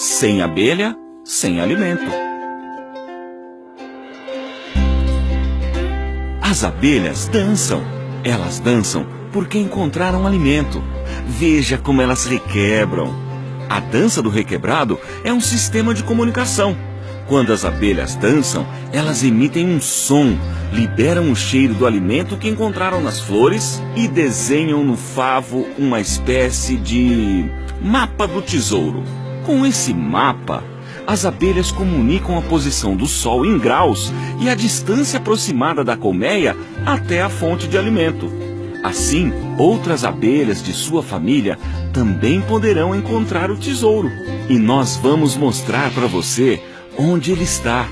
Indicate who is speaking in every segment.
Speaker 1: Sem abelha, sem alimento. As abelhas dançam. Elas dançam porque encontraram alimento. Veja como elas requebram. A dança do requebrado é um sistema de comunicação. Quando as abelhas dançam, elas emitem um som, liberam o cheiro do alimento que encontraram nas flores e desenham no favo uma espécie de mapa do tesouro. Com esse mapa, as abelhas comunicam a posição do sol em graus e a distância aproximada da colmeia até a fonte de alimento. Assim, outras abelhas de sua família também poderão encontrar o tesouro. E nós vamos mostrar para você onde ele está.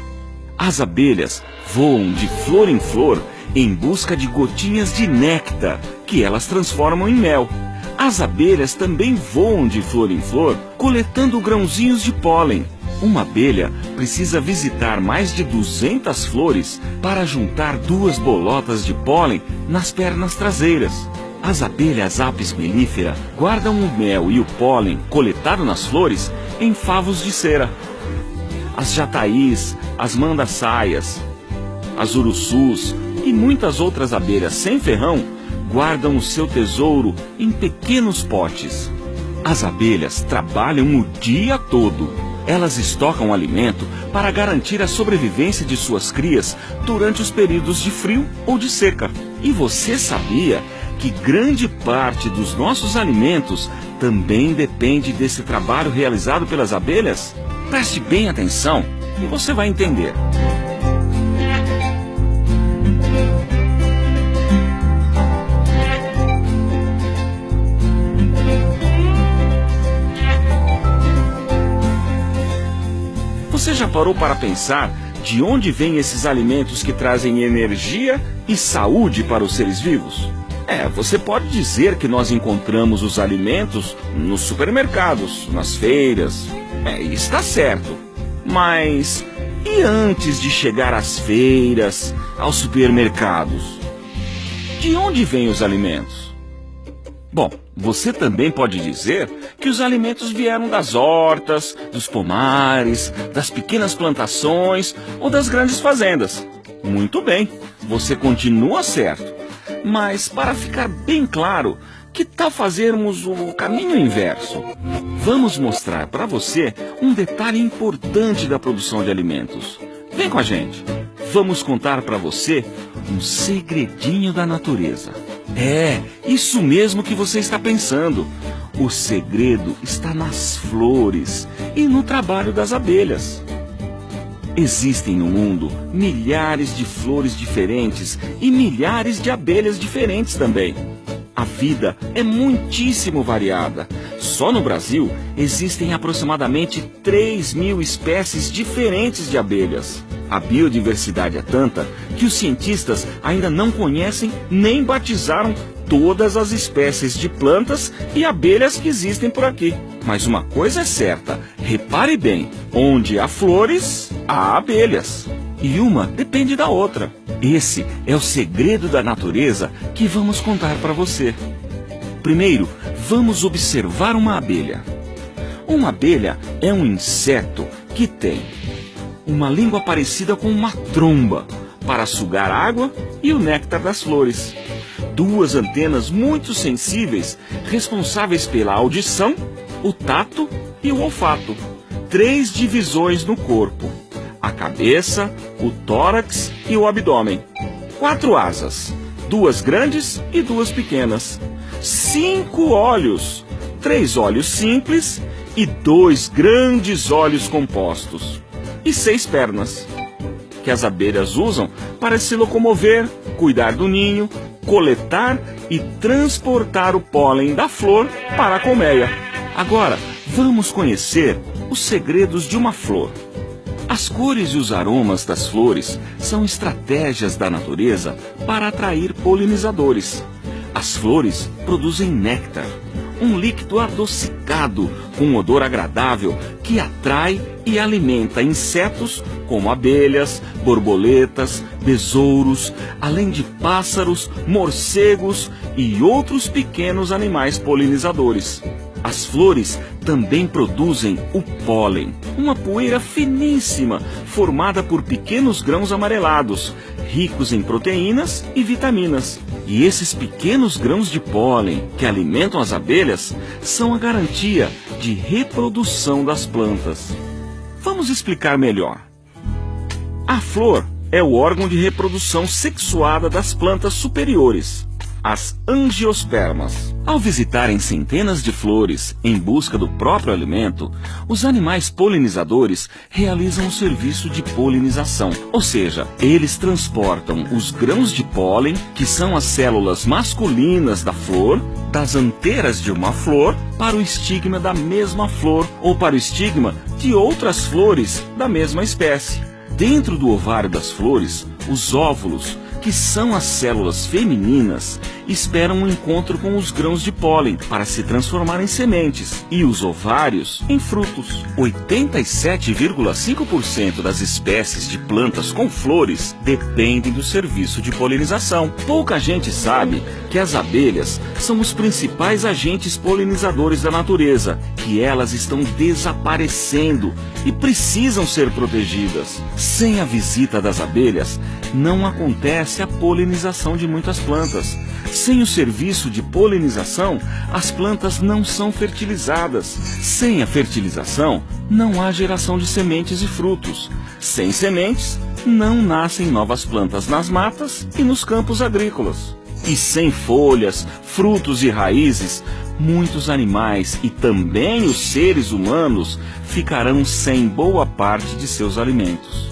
Speaker 1: As abelhas voam de flor em flor em busca de gotinhas de néctar, que elas transformam em mel. As abelhas também voam de flor em flor, coletando grãozinhos de pólen. Uma abelha precisa visitar mais de 200 flores para juntar 2 bolotas de pólen nas pernas traseiras. As abelhas Apis mellifera guardam o mel e o pólen coletado nas flores em favos de cera. As jataís, as mandaçaias, as urussus e muitas outras abelhas sem ferrão guardam o seu tesouro em pequenos potes. As abelhas trabalham o dia todo. Elas estocam alimento para garantir a sobrevivência de suas crias durante os períodos de frio ou de seca. E você sabia que grande parte dos nossos alimentos também depende desse trabalho realizado pelas abelhas? Preste bem atenção e você vai entender. Você já parou para pensar de onde vêm esses alimentos que trazem energia e saúde para os seres vivos? Você pode dizer que nós encontramos os alimentos nos supermercados, nas feiras. Está certo. Mas e antes de chegar às feiras, aos supermercados? De onde vêm os alimentos? Bom, você também pode dizer que os alimentos vieram das hortas, dos pomares, das pequenas plantações ou das grandes fazendas. Muito bem, você continua certo. Mas para ficar bem claro, que tal fazermos o caminho inverso? Vamos mostrar para você um detalhe importante da produção de alimentos. Vem com a gente. Vamos contar para você um segredinho da natureza. Isso mesmo que você está pensando. O segredo está nas flores e no trabalho das abelhas. Existem no mundo milhares de flores diferentes e milhares de abelhas diferentes também. A vida é muitíssimo variada. Só no Brasil existem aproximadamente 3.000 espécies diferentes de abelhas. A biodiversidade é tanta que os cientistas ainda não conhecem nem batizaram todas as espécies de plantas e abelhas que existem por aqui. Mas uma coisa é certa, repare bem, onde há flores, há abelhas. E uma depende da outra. Esse é o segredo da natureza que vamos contar para você. Primeiro, vamos observar uma abelha. Uma abelha é um inseto que tem uma língua parecida com uma tromba para sugar água e o néctar das flores. 2 antenas muito sensíveis, responsáveis pela audição, o tato e o olfato. 3 divisões no corpo: a cabeça, o tórax e o abdômen. 4 asas, 2 grandes e 2 pequenas. 5 olhos, 3 olhos simples e 2 grandes olhos compostos. E 6 pernas, que as abelhas usam para se locomover, cuidar do ninho, coletar e transportar o pólen da flor para a colmeia. Agora, vamos conhecer os segredos de uma flor. As cores e os aromas das flores são estratégias da natureza para atrair polinizadores. As flores produzem néctar, um líquido adocicado com um odor agradável que atrai e alimenta insetos como abelhas, borboletas, besouros, além de pássaros, morcegos e outros pequenos animais polinizadores. As flores também produzem o pólen, uma poeira finíssima formada por pequenos grãos amarelados, ricos em proteínas e vitaminas. E esses pequenos grãos de pólen que alimentam as abelhas são a garantia de reprodução das plantas. Vamos explicar melhor. A flor é o órgão de reprodução sexuada das plantas superiores, as angiospermas. Ao visitarem centenas de flores em busca do próprio alimento, os animais polinizadores realizam o serviço de polinização, ou seja, eles transportam os grãos de pólen, que são as células masculinas da flor, das anteiras de uma flor para o estigma da mesma flor ou para o estigma de outras flores da mesma espécie. Dentro do ovário das flores, os óvulos, que são as células femininas, esperam um encontro com os grãos de pólen para se transformar em sementes e os ovários em frutos. 87,5% das espécies de plantas com flores dependem do serviço de polinização. Pouca gente sabe que as abelhas são os principais agentes polinizadores da natureza, que elas estão desaparecendo e precisam ser protegidas. Sem a visita das abelhas, não acontece a polinização de muitas plantas. Sem o serviço de polinização, as plantas não são fertilizadas. Sem a fertilização, não há geração de sementes e frutos. Sem sementes, não nascem novas plantas nas matas e nos campos agrícolas. E sem folhas, frutos e raízes, muitos animais e também os seres humanos ficarão sem boa parte de seus alimentos.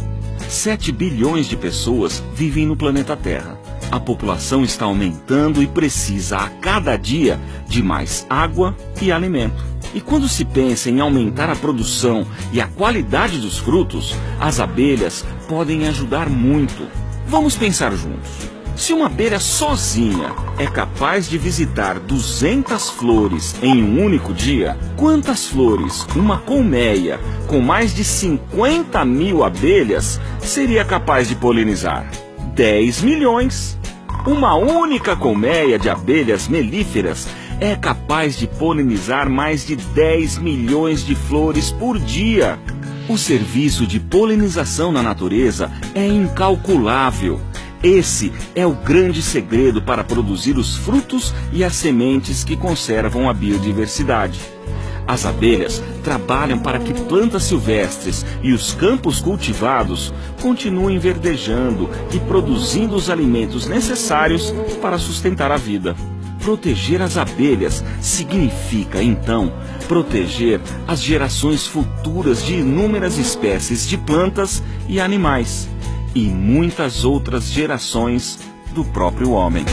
Speaker 1: 7 bilhões de pessoas vivem no planeta Terra. A população está aumentando e precisa a cada dia de mais água e alimento. E quando se pensa em aumentar a produção e a qualidade dos frutos, as abelhas podem ajudar muito. Vamos pensar juntos. Se uma abelha sozinha é capaz de visitar 200 flores em um único dia, quantas flores uma colmeia com mais de 50 mil abelhas seria capaz de polinizar? 10 milhões! Uma única colmeia de abelhas melíferas é capaz de polinizar mais de 10 milhões de flores por dia. O serviço de polinização na natureza é incalculável. Esse é o grande segredo para produzir os frutos e as sementes que conservam a biodiversidade. As abelhas trabalham para que plantas silvestres e os campos cultivados continuem verdejando e produzindo os alimentos necessários para sustentar a vida. Proteger as abelhas significa, então, proteger as gerações futuras de inúmeras espécies de plantas e animais, e muitas outras gerações do próprio homem.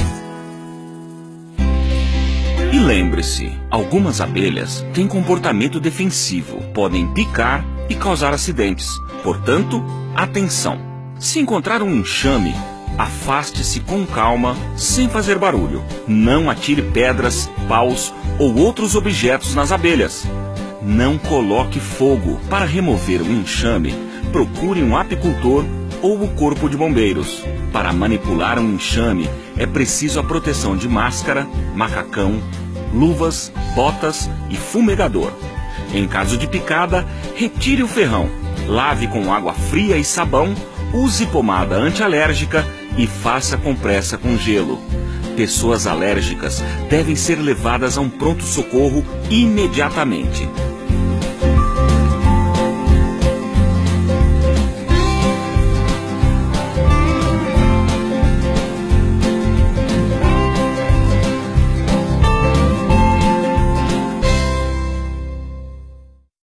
Speaker 1: E lembre-se, algumas abelhas têm comportamento defensivo, podem picar e causar acidentes. Portanto, atenção! Se encontrar um enxame, afaste-se com calma, sem fazer barulho. Não atire pedras, paus ou outros objetos nas abelhas. Não coloque fogo. Para remover um enxame, procure um apicultor ou o corpo de bombeiros. Para manipular um enxame, é preciso a proteção de máscara, macacão, luvas, botas e fumegador. Em caso de picada, retire o ferrão, lave com água fria e sabão, use pomada antialérgica e faça compressa com gelo. Pessoas alérgicas devem ser levadas a um pronto-socorro imediatamente.